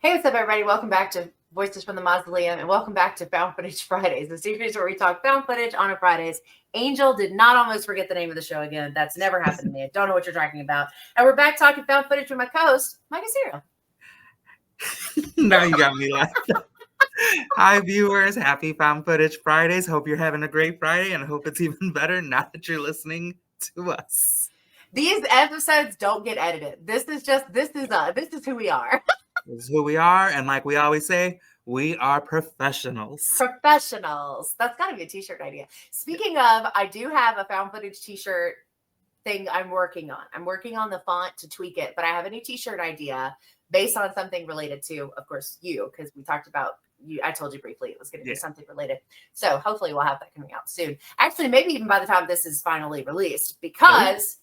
Hey, what's up, everybody? Welcome back to Voices from the Mausoleum, and welcome back to Found Footage Fridays, the series where we talk found footage on a Fridays. Angel did not almost forget the name of the show again. That's never happened to me. I don't know what you're talking about. And we're back talking found footage with my co-host, Mike and Serial. Now you got me laughing. Hi, viewers. Happy Found Footage Fridays. Hope you're having a great Friday, and I hope it's even better now that you're listening to us. These episodes don't get edited. This is who we are. This is who we are, and like we always say, we are professionals. Professionals. That's got to be a t-shirt idea. Speaking of, I do have a found footage t-shirt thing I'm working on. I'm working on the font to tweak it, but I have a new t-shirt idea based on something related to, of course, you, because we talked about you. I told you briefly it was going to be something related. So hopefully we'll have that coming out soon. Actually, maybe even by the time this is finally released, because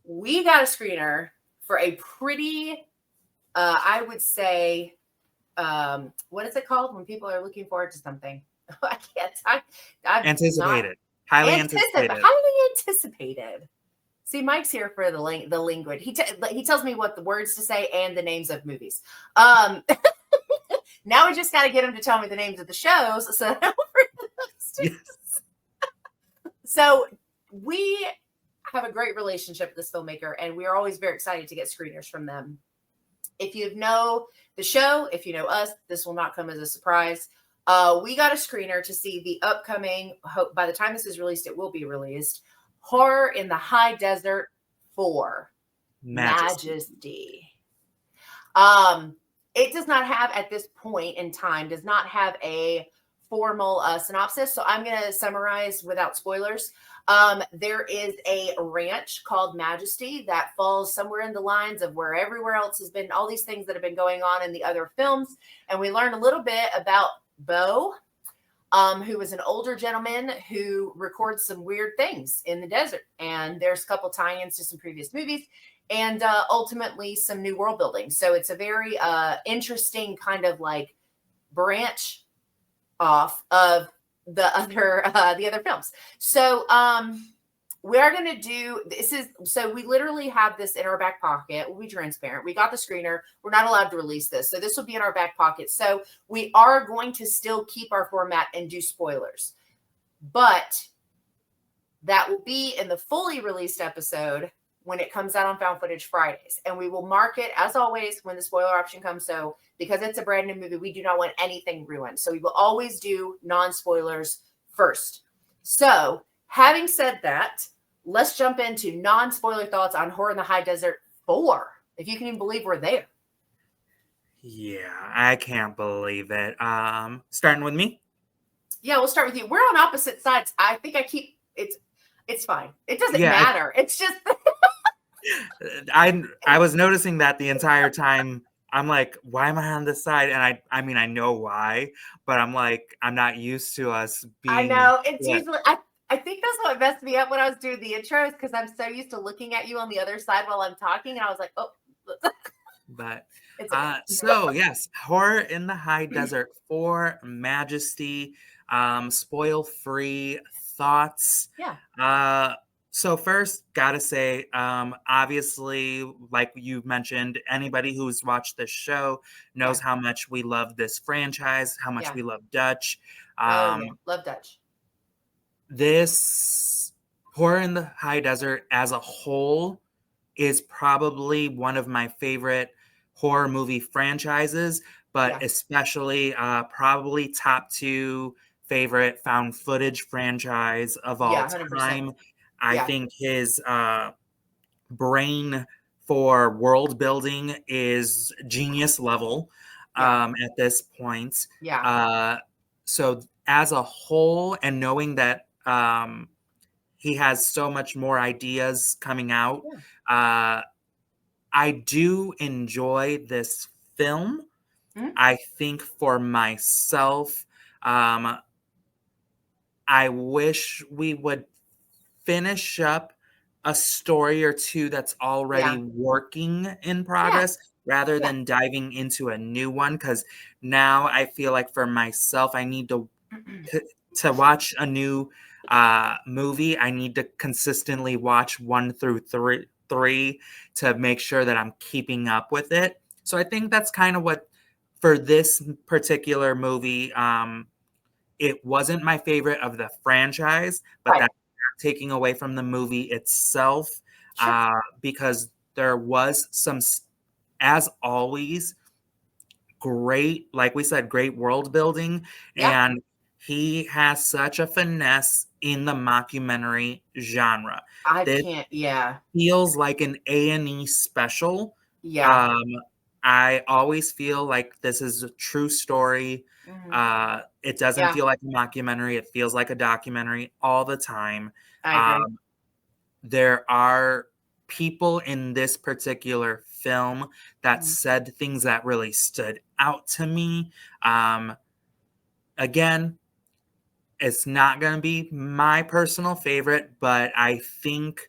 we got a screener for a pretty, I would say, what is it called when people are looking forward to something? I can't talk. Anticipated. Highly anticipated. Highly anticipated. See, Mike's here for the language. He tells me what the words to say and the names of movies. Now we just got to get him to tell me the names of the shows. So, So we have a great relationship with this filmmaker, and we are always very excited to get screeners from them. If you know the show, if you know us, this will not come as a surprise. We got a screener to see the upcoming, by the time this is released, it will be released, Horror in the High Desert 4, Majesty. It does not have, at this point in time, does not have a formal synopsis. So I'm going to summarize without spoilers. There is a ranch called Majesty that falls somewhere in the lines of where everywhere else has been, all these things that have been going on in the other films. And we learn a little bit about Bo, who was an older gentleman who records some weird things in the desert. And there's a couple tie-ins to some previous movies and ultimately some new world building. So it's a very interesting kind of like branch off of the other films. So we are going to do so we literally have this in our back pocket. We'll be transparent. We got the screener. We're not allowed to release this. So this will be in our back pocket. So we are going to still keep our format and do spoilers. But that will be in the fully released episode when it comes out on Found Footage Fridays. And we will mark it, as always, when the spoiler option comes. So because it's a brand new movie, we do not want anything ruined. So we will always do non-spoilers first. So having said that, let's jump into non-spoiler thoughts on Horror in the High Desert 4. If you can even believe we're there. Yeah, I can't believe it. Starting with me? Yeah, we'll start with you. We're on opposite sides. I think it's fine. It doesn't matter. It's just... I was noticing that the entire time. I'm like, why am I on this side? And I mean, I know why, but I'm like, I'm not used to us being... I know. It's usually... I think that's what messed me up when I was doing the intros, because I'm so used to looking at you on the other side while I'm talking, and I was like, oh. But so yes, Horror in the High Desert 4, Majesty, spoil-free thoughts. Yeah. So first, gotta say, obviously, like you mentioned, anybody who's watched this show knows how much we love this franchise, how much we love Dutch. Love Dutch. This Horror in the High Desert as a whole is probably one of my favorite horror movie franchises, but especially probably top 2 favorite found footage franchise of all time. 100%. I think his brain for world building is genius level at this point. So as a whole, and knowing that he has so much more ideas coming out, I do enjoy this film. I think for myself, I wish we would finish up a story or two that's already working in progress rather than diving into a new one, because now I feel like for myself, I need to watch a new movie. I need to consistently watch 1 through 3 to make sure that I'm keeping up with it. So I think that's kind of what for this particular movie, it wasn't my favorite of the franchise, but that's not taking away from the movie itself, because there was some, as always, great, like we said, great world building, and he has such a finesse in the mockumentary genre. Feels like an A&E special. I always feel like this is a true story. It doesn't feel like a mockumentary. It feels like a documentary all the time. I agree. There are people in this particular film that said things that really stood out to me. Again, it's not going to be my personal favorite, but I think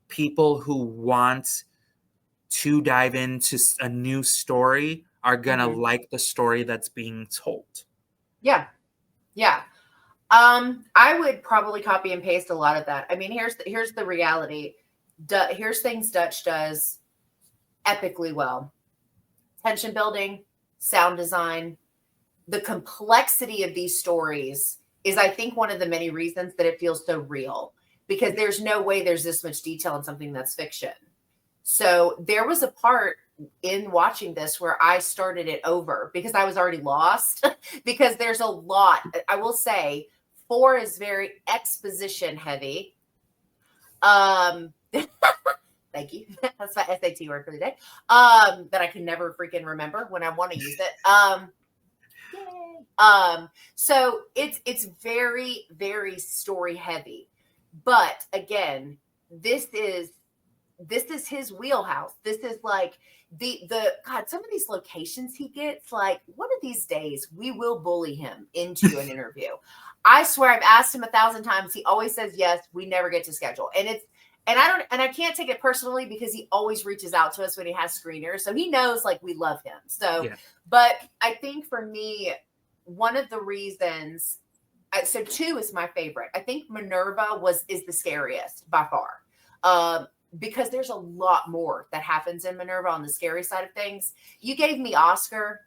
people who want to dive into a new story are going to like the story that's being told. Yeah. I would probably copy and paste a lot of that. I mean, here's the reality. Here's things Dutch does epically well. Tension building, sound design, the complexity of these stories is, I think, one of the many reasons that it feels so real, because there's no way there's this much detail in something that's fiction. So there was a part in watching this where I started it over because I was already lost because there's a lot. I will say 4 is very exposition heavy. Thank you. That's my SAT word for the day. That I can never freaking remember when I want to use it. So it's very, very story heavy. But again, this is his wheelhouse. This is like the God, some of these locations he gets, like one of these days we will bully him into an interview. I swear I've asked him 1,000 times. He always says yes. We never get to schedule. And I can't take it personally because he always reaches out to us when he has screeners. So he knows like we love him. So, but I think for me, one of the reasons, so 2 is my favorite. I think Minerva is the scariest by far. Because there's a lot more that happens in Minerva on the scary side of things. You gave me Oscar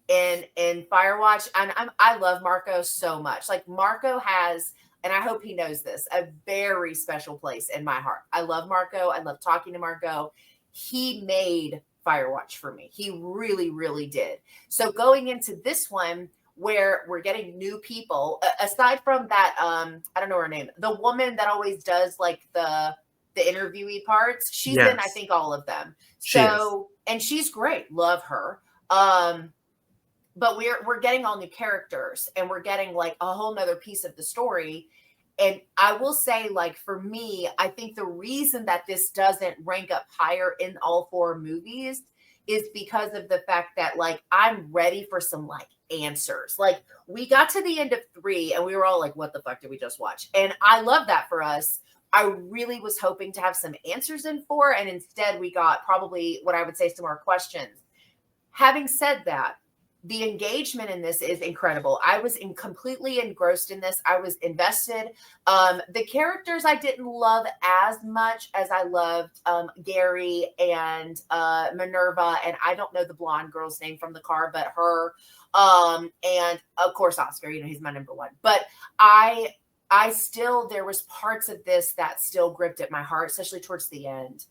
in Firewatch, and I love Marco so much. Like Marco has, and I hope he knows this, a very special place in my heart. I love Marco. I love talking to Marco. He made Firewatch for me. He really, really did. So going into this one, where we're getting new people, aside from that, I don't know her name, the woman that always does like the interviewee parts, she's in, I think, all of them. So, and she's great. Love her. But we're getting all new characters, and we're getting like a whole nother piece of the story. And I will say, like, for me, I think the reason that this doesn't rank up higher in all 4 movies is because of the fact that, like, I'm ready for some like answers. Like, we got to the end of 3 and we were all like, what the fuck did we just watch? And I love that for us. I really was hoping to have some answers in 4, and instead we got probably what I would say some more questions. Having said that, the engagement in this is incredible. I was completely engrossed in this. I was invested. The characters I didn't love as much as I loved Gary and Minerva, and I don't know the blonde girl's name from the car, but her, and of course Oscar. You know, he's my number 1. But I still, there was parts of this that still gripped at my heart, especially towards the end,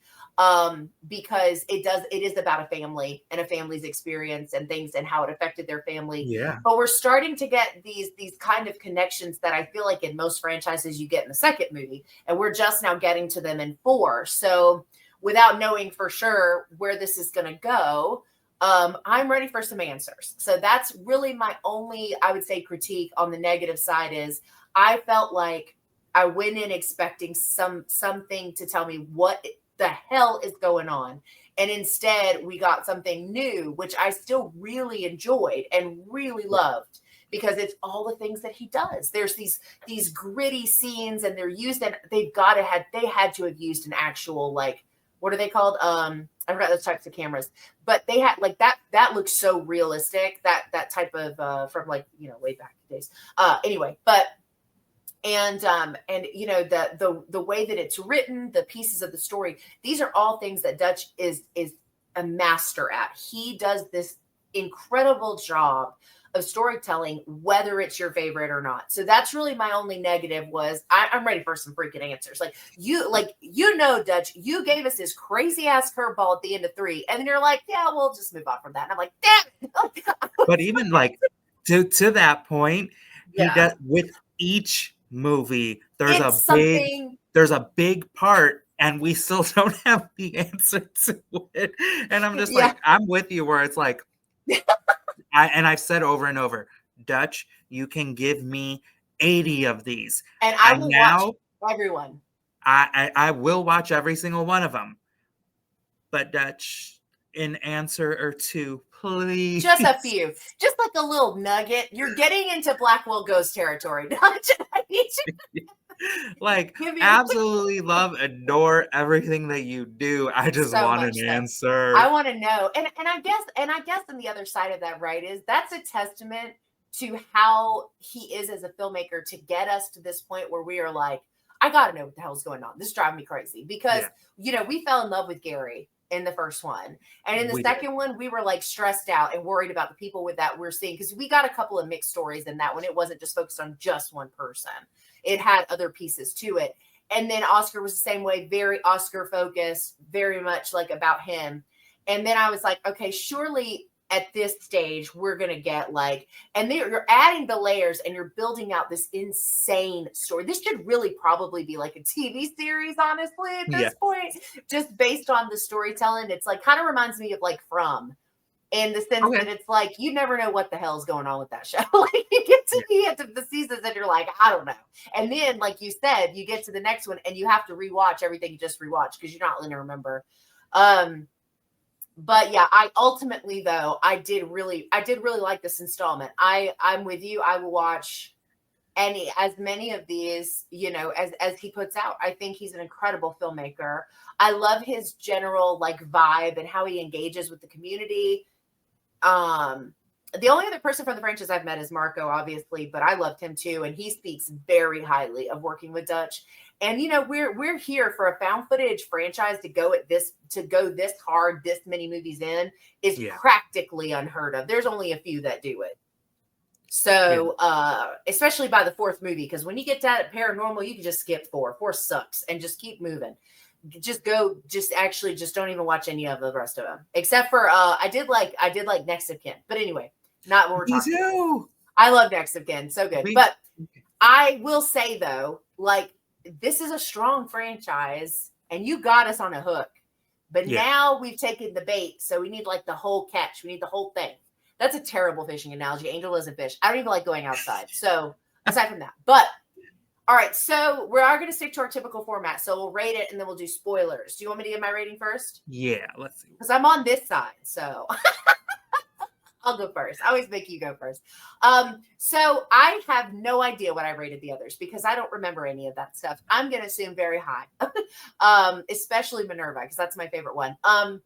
because it is about a family and a family's experience and things and how it affected their family. Yeah. But we're starting to get these kind of connections that I feel like in most franchises you get in the second movie, and we're just now getting to them in 4. So without knowing for sure where this is going to go, I'm ready for some answers. So that's really my only, I would say, critique on the negative side is I felt like I went in expecting something to tell me what the hell is going on. And instead we got something new, which I still really enjoyed and really loved, because it's all the things that he does. There's these gritty scenes, and they're used, and they had to have used an actual, like, what are they called? I forgot those types of cameras, but they had like that looks so realistic, that type of from, like, you know, way back days. Anyway, but and you know, the way that it's written, the pieces of the story, these are all things that Dutch is a master at. He does this incredible job of storytelling, whether it's your favorite or not. So that's really my only negative was I'm ready for some freaking answers. Like, Dutch, you gave us this crazy ass curveball at the end of 3, and then you're like, yeah, we'll just move on from that. And I'm like, damn it. But even like to that point, he does with each movie, there's a big part, and we still don't have the answer to it. And I'm just like, I'm with you where it's like, I've said over and over, Dutch, you can give me 80 of these. And I will watch everyone. I will watch every single one of them. But Dutch, an answer or two, please. Just a few. Just like a little nugget. You're getting into Blackwell Ghost territory, Dutch. I need you. Like, absolutely love, adore everything that you do. I just want an answer. I want to know. And I guess on the other side of that, right, is that's a testament to how he is as a filmmaker to get us to this point where we are like, I gotta know what the hell's going on. This is driving me crazy. Because we fell in love with Gary in the first one. And in the second one, we were like stressed out and worried about the people with that we're seeing. Because we got a couple of mixed stories in that one. It wasn't just focused on just one person. It had other pieces to it. And then Oscar was the same way, very Oscar focused, very much like about him. And then I was like, okay, surely at this stage, we're going to get like, and you're adding the layers and you're building out this insane story. This should really probably be like a TV series, honestly, at this point, just based on the storytelling. It's like, kind of reminds me of like From. In the sense that it's like, you never know what the hell's going on with that show. Like, you get to the end of the seasons and you're like, I don't know. And then, like you said, you get to the next one and you have to rewatch everything you just rewatched because you're not going to remember. But yeah, I ultimately, though, I did really like this installment. I'm with you. I will watch as many of these, as he puts out. I think he's an incredible filmmaker. I love his general like vibe and how he engages with the community. The only other person from the franchise I've met is Marco, obviously, but I loved him too. And he speaks very highly of working with Dutch. And, we're here for a found footage franchise to go this hard, this many movies in is practically unheard of. There's only a few that do it. So, especially by the 4th movie, because when you get to that paranormal, you can just skip 4. 4 sucks and just keep moving. Just don't even watch any of the rest of them, except for I did like Next of Kin, but anyway, not what we're talking about. I love Next of Kin, so good. But I will say though, like, this is a strong franchise, and you got us on a hook. But now we've taken the bait, so we need like the whole catch. We need the whole thing. That's a terrible fishing analogy. Angel doesn't fish. I don't even like going outside. So aside from that, but. All right, so we are going to stick to our typical format. So we'll rate it, and then we'll do spoilers. Do you want me to give my rating first? Yeah, let's see. Because I'm on this side, so I'll go first. I always make you go first. So I have no idea what I rated the others because I don't remember any of that stuff. I'm going to assume very high, especially Minerva because that's my favorite one. I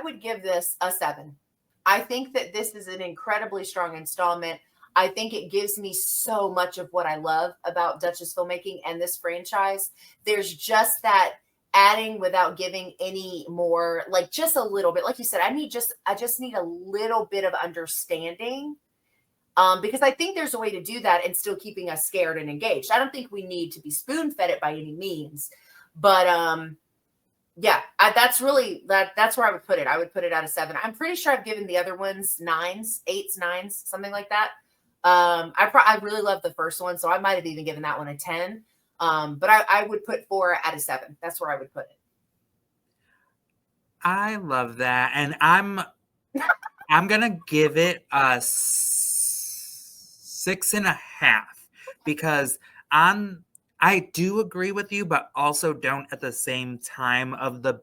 would give this a 7. I think that this is an incredibly strong installment. I think it gives me so much of what I love about Dutch's filmmaking and this franchise. There's just that adding without giving any more, like just a little bit. Like you said, I just need a little bit of understanding because I think there's a way to do that and still keeping us scared and engaged. I don't think we need to be spoon-fed it by any means, but that's where I would put it. I would put it at a 7. I'm pretty sure I've given the other ones 9s, 8s, 9s, something like that. I really love the first one, so I might have even given that one a 10. But I would put 4 at a 7. That's where I would put it. I love that, and I'm gonna give it a 6.5 because I do agree with you, but also don't at the same time of the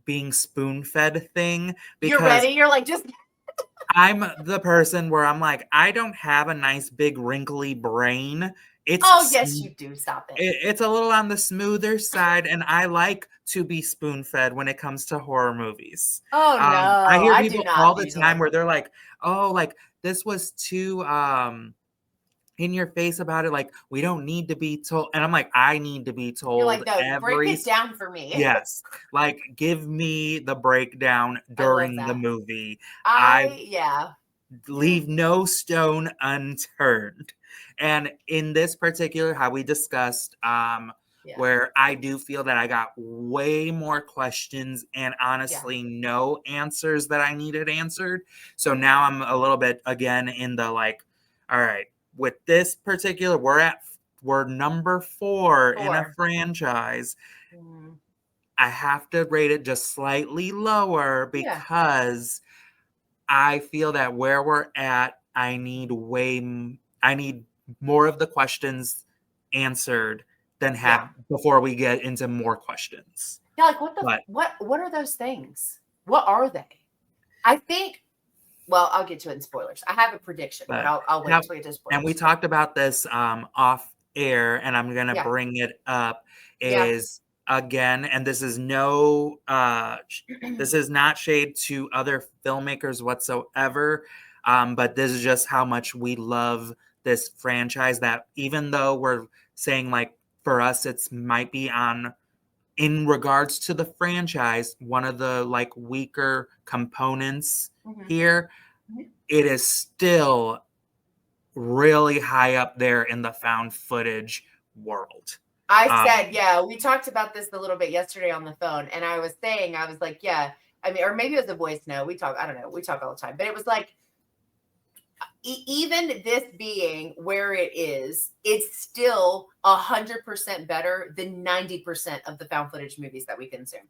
being spoon-fed thing. Because you're ready. You're like just. I'm the person where I'm like, I don't have a nice big wrinkly brain. Yes, you do. Stop it. It's a little on the smoother side, and I like to be spoon-fed when it comes to horror movies. Oh, no. I hear people all the time where they're like, oh, like, this was too in your face about it. Like, we don't need to be told. And I'm like, I need to be told. You're like, no, break it down for me. Yes. Like, give me the breakdown during the movie. Yeah. Leave no stone unturned. And in this particular, how we discussed, where I do feel that I got way more questions and honestly no answers that I needed answered. So now I'm a little bit again in the like, all right, with this particular, we're number 4 in a franchise. I have to rate it just slightly lower because I feel that where we're at, I need more of the questions answered than before we get into more questions. Yeah, like what are those things? What are they? I think. Well, I'll get to it in spoilers. I have a prediction, but I'll wait until we get to spoilers. And we talked about this off air, and I'm gonna bring it up. Again, and this is this is not shade to other filmmakers whatsoever, but this is just how much we love this franchise, that even though we're saying like for us it's might be on, in regards to the franchise, one of the like weaker components here, it is still really high up there in the found footage world. I said, we talked about this a little bit yesterday on the phone, and I was like, I mean, or maybe it was a voice note. I don't know. We talk all the time, but it was like, even this being where it is, it's still 100% better than 90% of the found footage movies that we consume.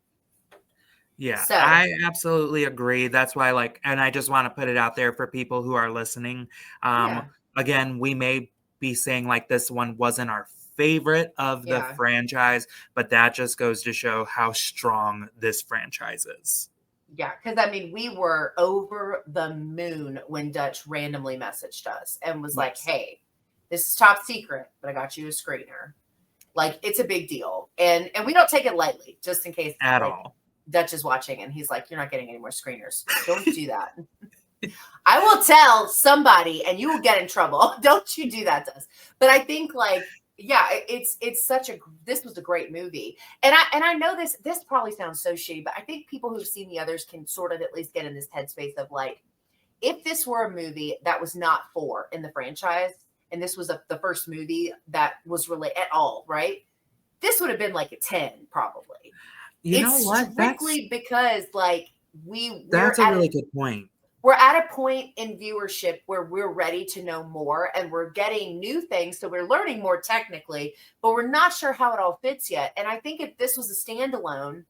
Yeah, so, I absolutely agree. That's why, and I just want to put it out there for people who are listening. Again, we may be saying like this one wasn't our favorite of the franchise, but that just goes to show how strong this franchise is. Yeah, because I mean, we were over the moon when Dutch randomly messaged us and was like, hey, this is top secret, but I got you a screener. Like, it's a big deal. And we don't take it lightly, just in case at all. Dutch is watching and he's like, you're not getting any more screeners. Don't do that. I will tell somebody and you will get in trouble. Don't you do that to us. But I think it's this was a great movie. And I know this probably sounds so shitty, but I think people who've seen the others can sort of at least get in this headspace of like, if this were a movie that was not 4 in the franchise, and this was the first movie that was related at all, right? This would have been like a 10 probably. You know what? Strictly because that's a really good point. We're at a point in viewership where we're ready to know more and we're getting new things. So we're learning more technically, but we're not sure how it all fits yet. And I think if this was a standalone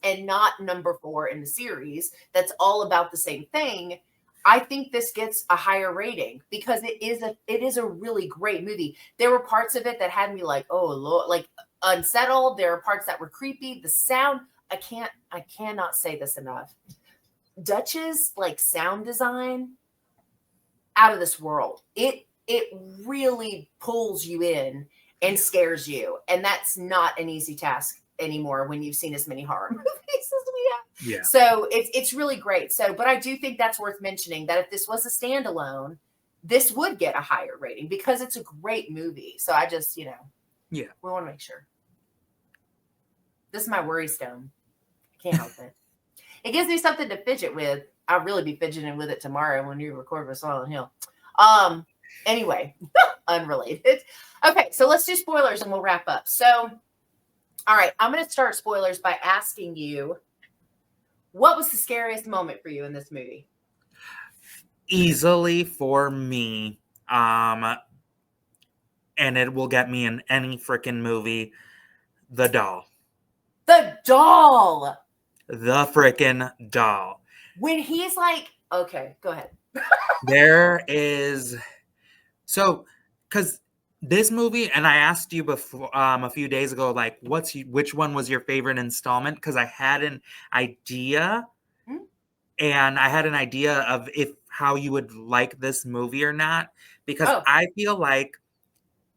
and not number 4 in the series, that's all about the same thing, I think this gets a higher rating because it is a really great movie. There were parts of it that had me like, oh Lord, like unsettled. There are parts that were creepy. The sound, I cannot say this enough. Dutch's like sound design, out of this world. It really pulls you in and scares you, and that's not an easy task anymore when you've seen as many horror movies as we have. So it's really great. So, but I do think that's worth mentioning that if this was a standalone, this would get a higher rating because it's a great movie. So I just, we want to make sure. This is my worry stone. I can't help it. It gives me something to fidget with. I'll really be fidgeting with it tomorrow when you record with Silent Hill. Anyway, unrelated. Okay, so let's do spoilers and we'll wrap up. So, all right, I'm going to start spoilers by asking you, what was the scariest moment for you in this movie? Easily for me, and it will get me in any freaking movie, the doll. The doll! The freaking doll. When he's like, okay, go ahead. There is, so, because this movie, and I asked you before a few days ago, like, which one was your favorite installment? Because I had an idea, and I had an idea of how you would like this movie or not. Because I feel like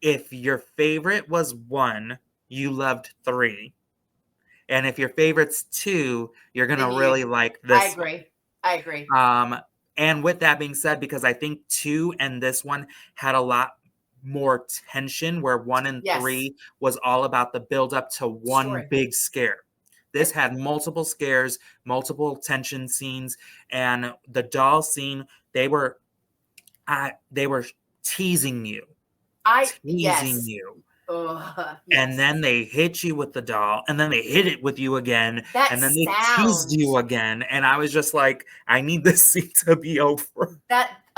if your favorite was 1, you loved 3. And if your favorite's 2, you're going to really like this. I agree. And with that being said, because I think 2 and this one had a lot more tension, where 1 and 3 was all about the build up to one big scare. This had multiple scares, multiple tension scenes, and the doll scene, they were teasing you. You. And then they hit you with the doll, and then they hit it with you again, and then they teased you again. And I was just like, I need this scene to be over.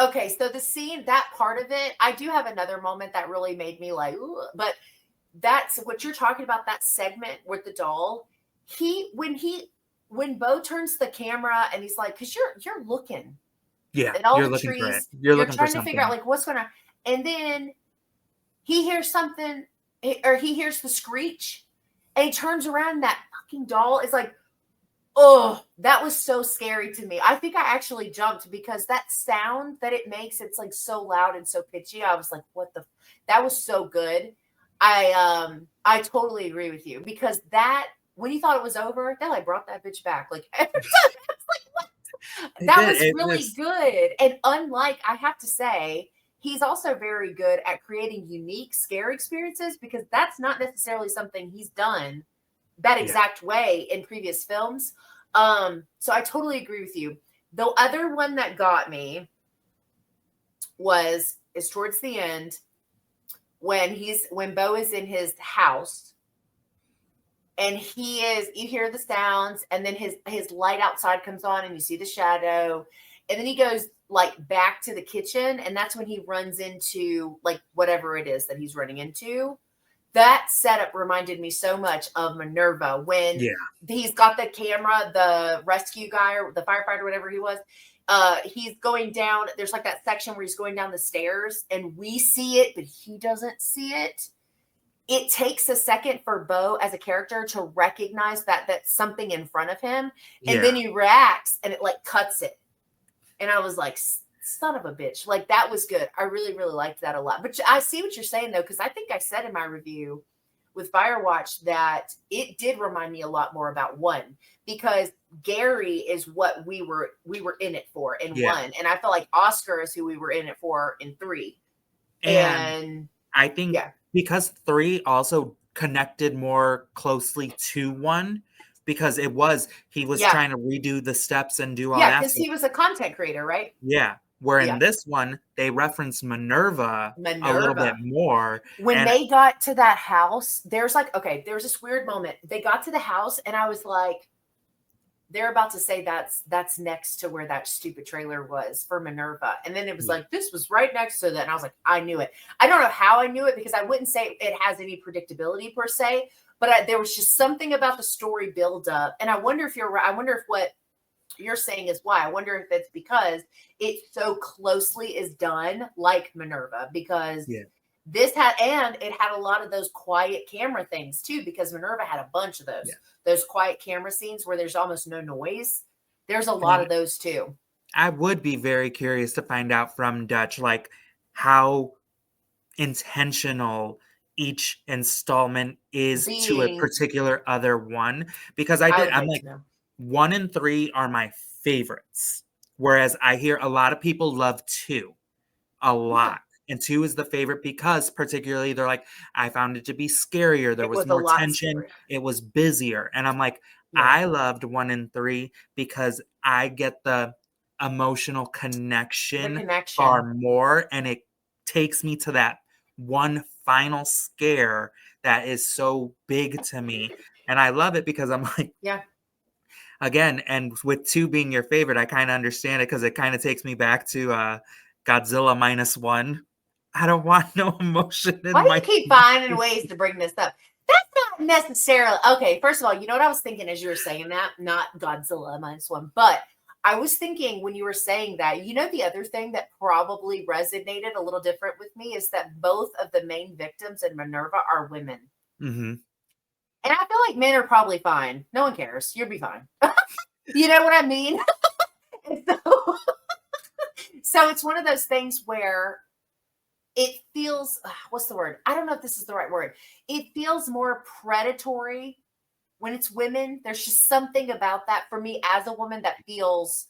Okay, so the scene, that part of it, I do have another moment that really made me like, ooh, but that's what you're talking about, that segment with the doll. When Bo turns the camera and he's like, because you're looking at all the trees, you're trying to figure out like what's going on, and then he hears something, or he hears the screech, and he turns around, and that fucking doll is like, oh, that was so scary to me. I think I actually jumped because that sound that it makes, it's like so loud and so pitchy. I was like, what the, that was so good. I totally agree with you, because that, when you thought it was over, they like brought that bitch back. Like, every time, I was like, what? That was really good. And unlike, I have to say, he's also very good at creating unique scare experiences, because that's not necessarily something he's done that exact way in previous films. So I totally agree with you. The other one that got me is towards the end, when Bo is in his house, and you hear the sounds, and then his light outside comes on, and you see the shadow, and then he goes like back to the kitchen, and that's when he runs into like whatever it is that he's running into. That setup reminded me so much of Minerva, when he's got the camera, the rescue guy or the firefighter, whatever he was, he's going down. There's like that section where he's going down the stairs, and we see it, but he doesn't see it. It takes a second for Bo as a character to recognize that that's something in front of him. And then he reacts, and it like cuts it. And I was like, son of a bitch. Like, that was good. I really, really liked that a lot. But I see what you're saying, though, because I think I said in my review with Firewatch that it did remind me a lot more about 1, because Gary is what we were in it for in 1. And I felt like Oscar is who we were in it for in 3. And I think because 3 also connected more closely to 1, because he was trying to redo the steps and do all that. Yeah, because he was a content creator, right? Yeah. Where in this one, they reference Minerva a little bit more. When they got to that house, there's this weird moment. They got to the house, and I was like, they're about to say that's next to where that stupid trailer was for Minerva. And then it was like, this was right next to that. And I was like, I knew it. I don't know how I knew it, because I wouldn't say it has any predictability per se, but there was just something about the story build up. And I wonder if you're right. I wonder if what you're saying is why. I wonder if it's because it so closely is done like Minerva, because it had a lot of those quiet camera things too, because Minerva had a bunch of those quiet camera scenes where there's almost no noise. There's a lot of those too. I would be very curious to find out from Dutch, like, how intentional each installment is to a particular other one, because I'm like, 1 and 3 are my favorites, whereas I hear a lot of people love 2 a lot. And 2 is the favorite because particularly they're like, I found it to be scarier. There was more tension. It was busier. And I'm like, I loved 1 and 3 because I get the emotional connection far more. And it takes me to that one final scare that is so big to me. And I love it because I'm like, again, and with 2 being your favorite, I kind of understand it, because it kind of takes me back to Godzilla -1. I don't want no emotion in Why do you keep finding ways to bring this up? That's not necessarily okay. First of all, you know what I was thinking as you were saying that? Not Godzilla -1, but I was thinking when you were saying that, the other thing that probably resonated a little different with me is that both of the main victims in Minerva are women. Mm-hmm. And I feel like men are probably fine. No one cares. You'll be fine. You know what I mean? So it's one of those things where it feels, what's the word? I don't know if this is the right word. It feels more predatory when it's women. There's just something about that for me as a woman that feels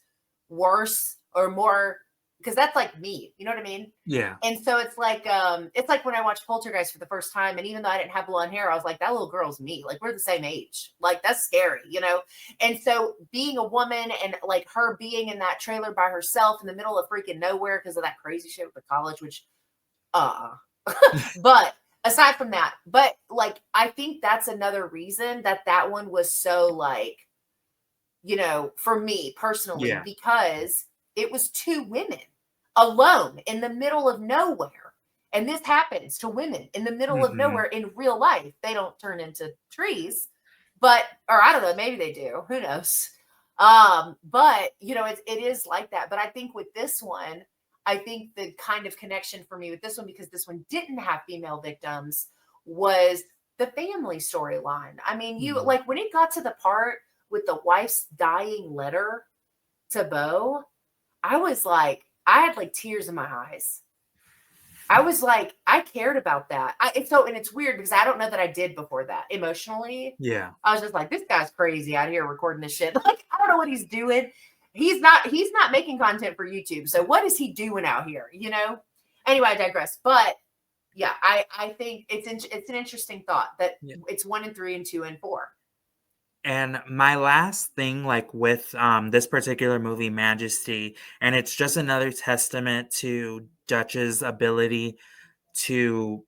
worse or more because that's like me, you know what I mean? Yeah. And so it's like when I watched Poltergeist for the first time, and even though I didn't have blonde hair, I was like, that little girl's me. Like, we're the same age. Like, that's scary, you know? And so being a woman and like her being in that trailer by herself in the middle of freaking nowhere because of that crazy shit with the college, which but aside from that, but like I think that's another reason that one was so like, you know, for me personally, because it was two women alone in the middle of nowhere. And this happens to women in the middle of nowhere in real life. They don't turn into trees, but, or I don't know, maybe they do. Who knows? But you know, it is like that. But I think with this one, I think the kind of connection for me with this one, because this one didn't have female victims, was the family storyline. I mean, you like when it got to the part with the wife's dying letter to Bo, I was like, I had like tears in my eyes. I was like, I cared about that. And it's weird because I don't know that I did before that emotionally. Yeah. I was just like, this guy's crazy out here recording this shit. Like, I don't know what he's doing. He's not making content for YouTube. So what is he doing out here? You know? Anyway, I digress. But yeah, I think it's an interesting thought that it's 1 and 3 and 2 and 4. And my last thing, like with this particular movie, Majesty, and it's just another testament to Dutch's ability to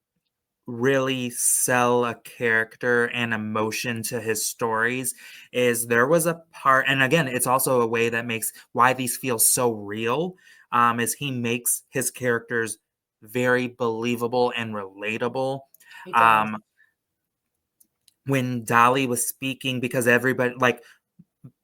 really sell a character and emotion to his stories, is there was a part, and again, it's also a way that makes why these feel so real, is he makes his characters very believable and relatable. He does. When Dolly was speaking, because everybody, like,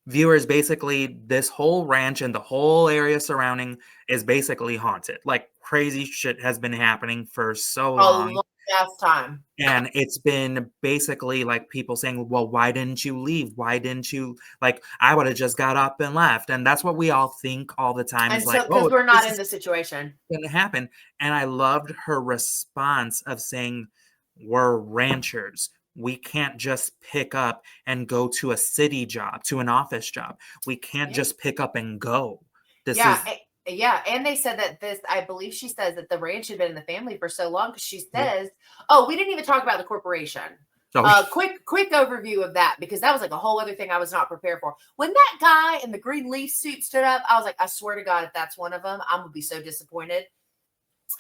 viewers, basically this whole ranch and the whole area surrounding is basically haunted. Like, crazy shit has been happening for so long. A long ass time. And it's been basically like people saying, well, why didn't you leave? Why didn't you, like, I would have just got up and left. And that's what we all think all the time. And is so, like, because oh, we're not in the situation. Going to happen. And I loved her response of saying, we're ranchers. We can't just pick up and go to a city job, to an office job. We can't just pick up and go. Yeah, and they said that I believe she says that the ranch had been in the family for so long because she says, oh, we didn't even talk about the corporation. Quick overview of that, because that was like a whole other thing I was not prepared for. When that guy in the green leaf suit stood up, I was like, I swear to God, if that's one of them, I'm going to be so disappointed.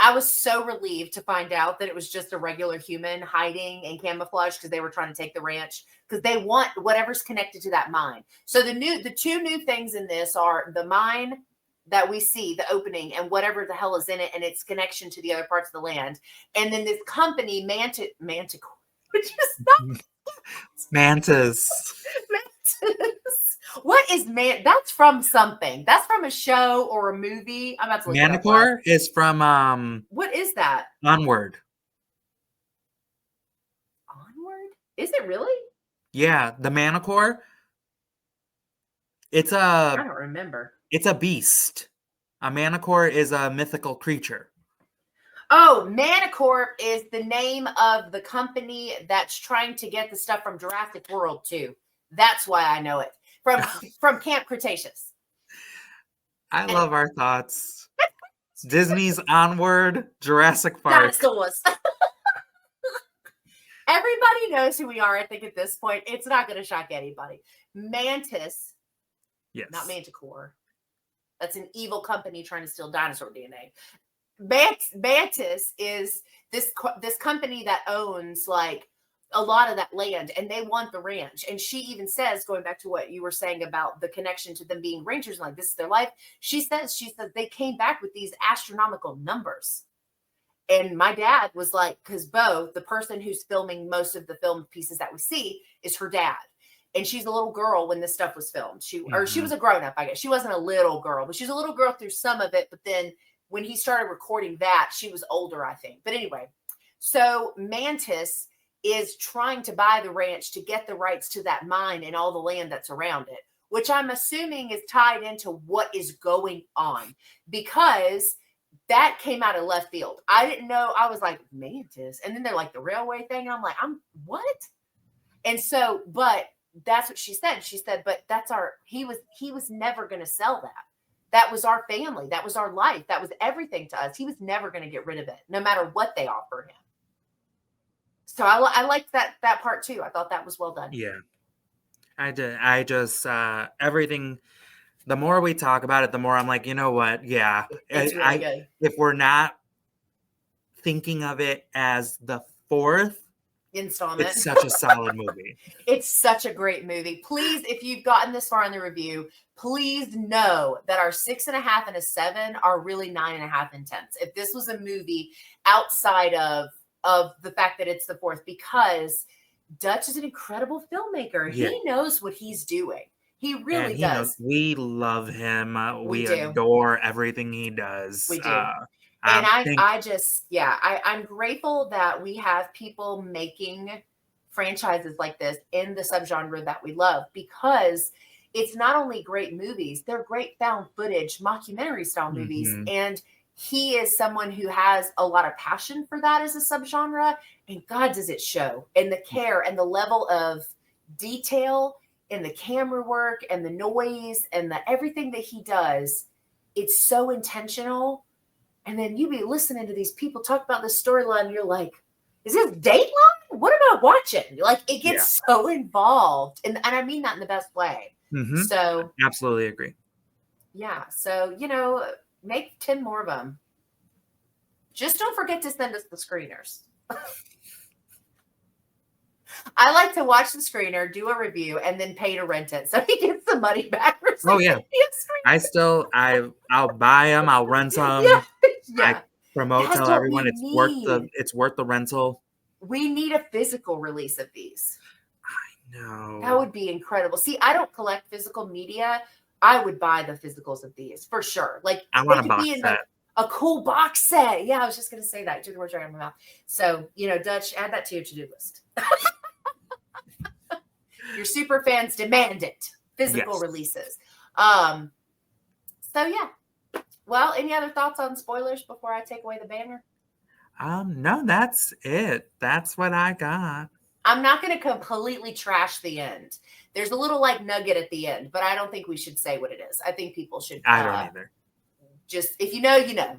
I was so relieved to find out that it was just a regular human hiding in camouflage because they were trying to take the ranch, because they want whatever's connected to that mine. So the two new things in this are the mine that we see, the opening, and whatever the hell is in it, and its connection to the other parts of the land. And then this company, Manticore, which is not Mantis. What is that's from something. That's from a show or a movie. I'm about to look it up. Manticore is from what is that? Onward. Onward? Is it really? Yeah, the Manticore. It's I don't remember. It's a beast. A Manticore is a mythical creature. Oh, Manticore is the name of the company that's trying to get the stuff from Jurassic World too. That's why I know it. From Camp Cretaceous. I love our thoughts. Disney's Onward, Jurassic Park. Dinosaurs. Everybody knows who we are, I think, at this point. It's not going to shock anybody. Mantis. Yes. Not Manticore. That's an evil company trying to steal dinosaur DNA. Mantis is this company that owns like a lot of that land, and they want the ranch. And she even says, going back to what you were saying about the connection to them being ranchers, like this is their life. She says they came back with these astronomical numbers. And my dad was like, because Bo, the person who's filming most of the film pieces that we see, is her dad. And she's a little girl when this stuff was filmed. She was a grown up, I guess. She wasn't a little girl, but she's a little girl through some of it. But then when he started recording that, she was older, I think. But anyway, so Mantis is trying to buy the ranch to get the rights to that mine and all the land that's around it, which I'm assuming is tied into what is going on, because that came out of left field. I didn't know. I was like, Mantis. And then they're like the railway thing. And I'm like, what? And so, but that's what she said. She said, but that's he was never going to sell that. That was our family. That was our life. That was everything to us. He was never going to get rid of it, no matter what they offered him. So I liked that part too. I thought that was well done. Yeah, I did. I just everything. The more we talk about it, the more I'm like, you know what? Yeah, it's really good. If we're not thinking of it as the fourth installment, it's such a solid movie. It's such a great movie. Please, if you've gotten this far in the review, please know that our 6.5 and a 7 are really 9.5 and 10s. If this was a movie outside of the fact that it's the fourth, because Dutch is an incredible filmmaker. Yeah. He knows what he's doing. He really does. We love him. We adore everything he does. We do. And I'm grateful that we have people making franchises like this in the subgenre that we love, because it's not only great movies, they're great found footage, mockumentary style movies. And he is someone who has a lot of passion for that as a subgenre. And God, does it show in the care and the level of detail in the camera work and the noise and the everything that he does. It's so intentional. And then you be listening to these people talk about this storyline, and you're like, is this Dateline? What am I watching? Like, it gets so involved. And I mean that in the best way. So absolutely agree. Yeah. So, make 10 more of them. Just don't forget to send us the screeners. I like to watch the screener, do a review, and then pay to rent it, so he gets the money back. Oh yeah, I'll buy them. I'll rent them. I promote, tell everyone it's worth the rental. We need a physical release of these. I know, that would be incredible. See, I don't collect physical media. I would buy the physicals of these for sure. Like, I want a box set. A cool box set. Yeah, I was just going to say that. I took the words right out of my mouth. So, Dutch, add that to your to-do list. Your super fans demand it. Physical releases. So, yeah. Well, any other thoughts on spoilers before I take away the banner? No, that's it. That's what I got. I'm not going to completely trash the end. There's a little nugget at the end, but I don't think we should say what it is. I think people should. I don't either. Just if you know, you know.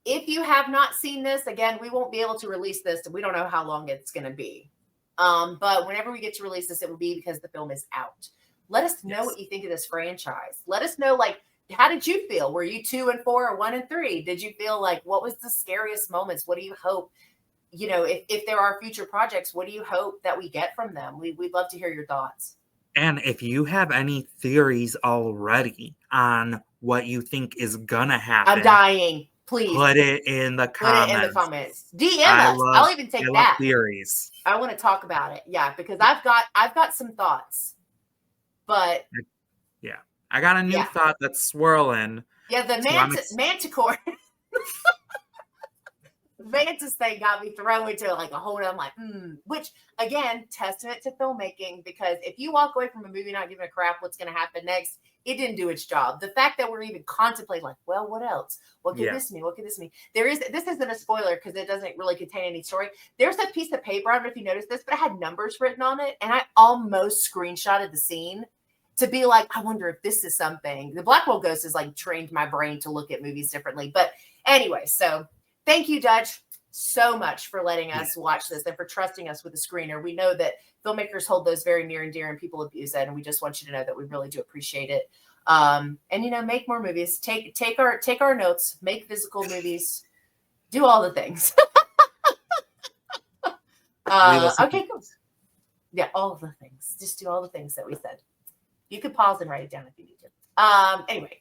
If you have not seen this, again, we won't be able to release this. We don't know how long it's going to be. But whenever we get to release this, it will be because the film is out. Let us know what you think of this franchise. Let us know, how did you feel? Were you 2 and 4 or 1 and 3? Did you feel what was the scariest moments? What do you hope? If there are future projects, what do you hope that we get from them? We'd love to hear your thoughts. And if you have any theories already on what you think is gonna happen, I'm dying. Please put it in the comments. DM us. I'll even take that. Theories. I want to talk about it. Yeah, because I've got some thoughts. But I got a new thought that's swirling. Yeah, the manticore. Mantis thing got me thrown into a whole. I'm like, which again, testament to filmmaking, because if you walk away from a movie not giving a crap what's going to happen next, it didn't do its job. The fact that we're even contemplating, well, what else? What could this mean? What could this mean? This isn't a spoiler because it doesn't really contain any story. There's a piece of paper, I don't know if you noticed this, but it had numbers written on it, and I almost screenshotted the scene to be I wonder if this is something. The Blackwell Ghost has trained my brain to look at movies differently. But anyway, so thank you, Dutch, so much for letting us watch this and for trusting us with a screener. We know that filmmakers hold those very near and dear, and people abuse it. And we just want you to know that we really do appreciate it. And make more movies. Take our notes. Make physical movies. Do all the things. Okay, cool. Yeah, all the things. Just do all the things that we said. You could pause and write it down if you need to. Anyway,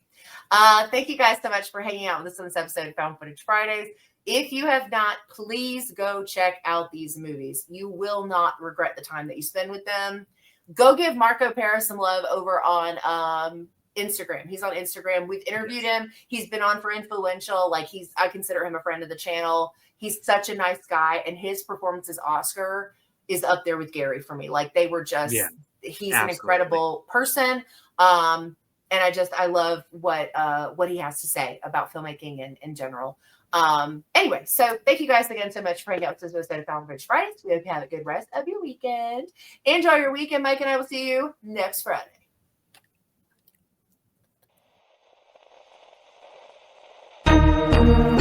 thank you guys so much for hanging out with us on this episode of Found Footage Fridays. If you have not, please go check out these movies. You will not regret the time that you spend with them. Go give Marco Paris some love over on Instagram. He's on Instagram. We've interviewed him. He's been on for Influential. I consider him a friend of the channel. He's such a nice guy, and his performance as Oscar is up there with Gary for me. They were just, he's an incredible person. And I love what he has to say about filmmaking and in general. Anyway, so thank you guys again so much for hanging out with us episode of Found Footage Fridays. We hope you have a good rest of your weekend. Enjoy your weekend. Mike and I will see you next Friday. you.